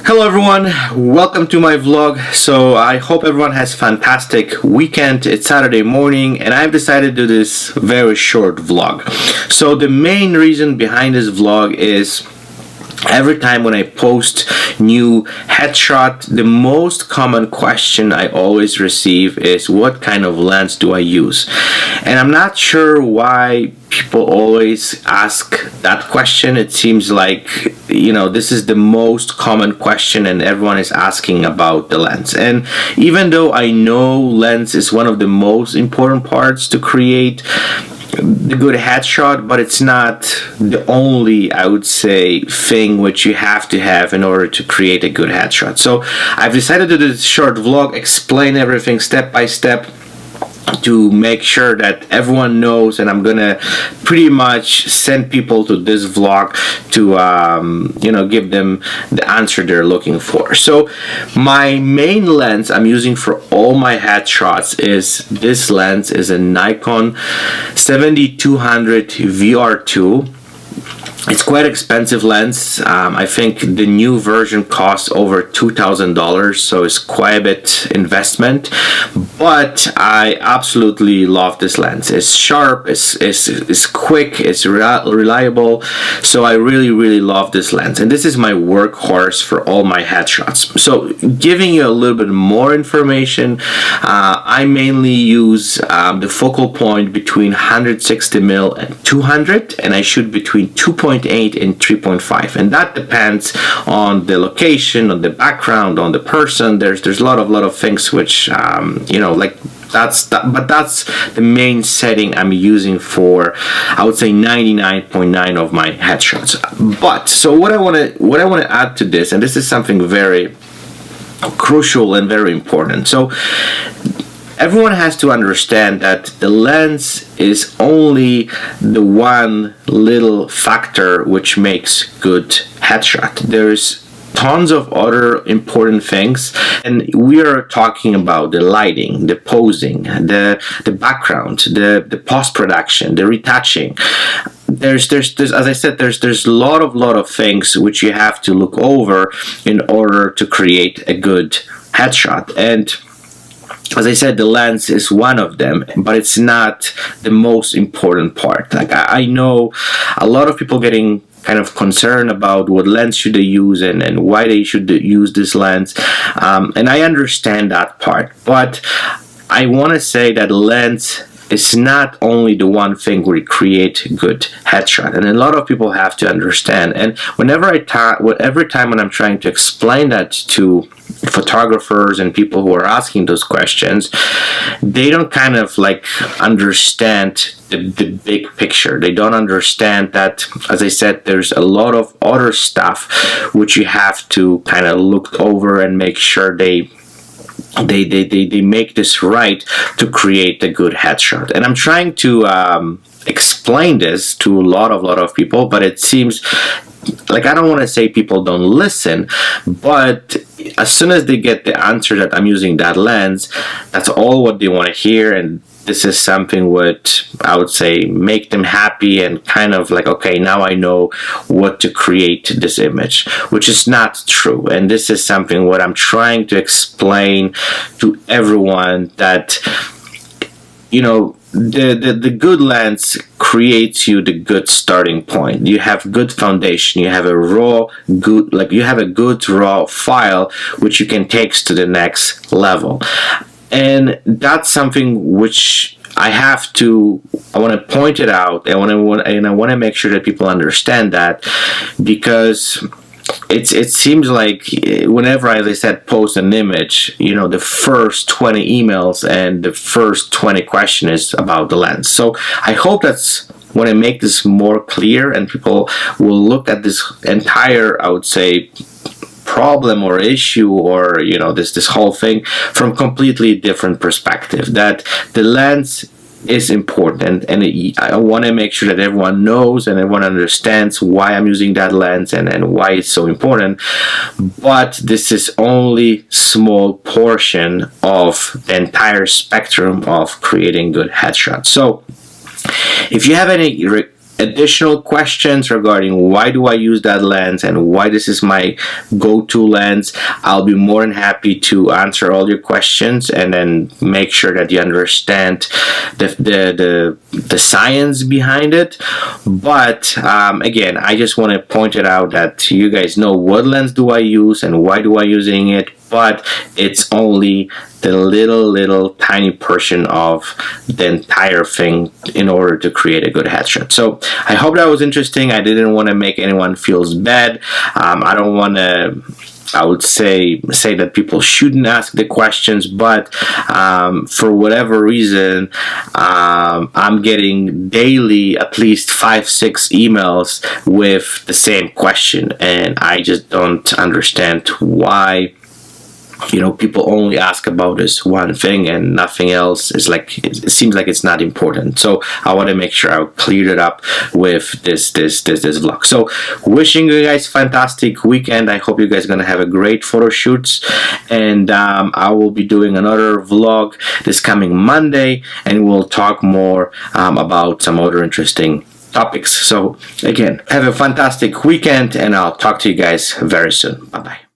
Hello everyone, welcome to my vlog. So I hope everyone has a fantastic weekend. It's Saturday morning and I've decided to do this very short vlog. So the main reason behind this vlog is every time when I post new headshot, the most common question I always receive is what kind of lens do I use? And I'm not sure why people always ask that question. It seems like, this is the most common question and everyone is asking about the lens. And even though I know lens is one of the most important parts to create the good headshot, but it's not the only, I would say, thing which you have to have in order to create a good headshot. So I've decided to do this short vlog, explain everything step by step to make sure that everyone knows, and I'm gonna pretty much send people to this vlog to give them the answer they're looking for. So my main lens I'm using for all my headshots is this lens, is a Nikon 7200 VR2. It's quite expensive lens. I think the new version costs over $2,000, so it's quite a bit investment. But I absolutely love this lens. It's sharp, it's quick, it's reliable. So I really love this lens, and this is my workhorse for all my headshots. So giving you a little bit more information, I mainly use the focal point between 160mm and 200, and I shoot between 2.8 and 3.5, and that depends on the location, on the background, on the person. There's a lot of things which that's the main setting I'm using for, I would say, 99.9 of my headshots. But so what I want to add to this, and this is something very crucial and very important. So everyone has to understand that the lens is only the one little factor which makes good headshot. There's tons of other important things, and we are talking about the lighting, the posing, the background, the post-production, the retouching. There's as I said, there's a lot of things which you have to look over in order to create a good headshot. And as I said, the lens is one of them, but it's not the most important part. Like I know a lot of people getting kind of concerned about what lens should they use and why they should use this lens, and I understand that part, but I want to say that lens is not only the one thing we create good headshot, and a lot of people have to understand. And every time when I'm trying to explain that to photographers and people who are asking those questions, they don't kind of like understand the big picture. They don't understand that, as I said, there's a lot of other stuff which you have to kind of look over and make sure they make this right to create a good headshot. And I'm trying to explain this to a lot of people, but it seems like, I don't want to say people don't listen, but as soon as they get the answer that I'm using that lens, that's all what they want to hear. And this is something what I would say make them happy and kind of like, okay, now I know what to create this image, which is not true. And this is something what I'm trying to explain to everyone, that the good lens creates you the good starting point. You have good foundation, you have a good raw file which you can take to the next level. And that's something which I want to point it out, and I want to make sure that people understand that, because it seems like whenever I, as I said, post an image, the first 20 emails and the first 20 questions is about the lens. So I hope that's when I make this more clear, and people will look at this entire, I would say, problem or issue, or this whole thing from completely different perspective, that the lens is important, and I want to make sure that everyone knows and everyone understands why I'm using that lens and why it's so important. But this is only small portion of the entire spectrum of creating good headshots. So if you have any additional questions regarding why do I use that lens and why this is my go-to lens, I'll be more than happy to answer all your questions and then make sure that you understand the science behind it. But again, I just want to point it out that you guys know what lens do I use and why do I using it, but it's only the little tiny portion of the entire thing in order to create a good headshot. So I hope that was interesting. I didn't want to make anyone feels bad. I don't want to, I would say that people shouldn't ask the questions, but for whatever reason, I'm getting daily at least 5-6 emails with the same question, and I just don't understand why people only ask about this one thing and nothing else. Is like, it seems like it's not important. So I want to make sure I cleared it up with this vlog. So wishing you guys fantastic weekend. I hope you guys gonna have a great photo shoots, and I will be doing another vlog this coming Monday, and we'll talk more about some other interesting topics. So again, have a fantastic weekend, and I'll talk to you guys very soon. Bye bye.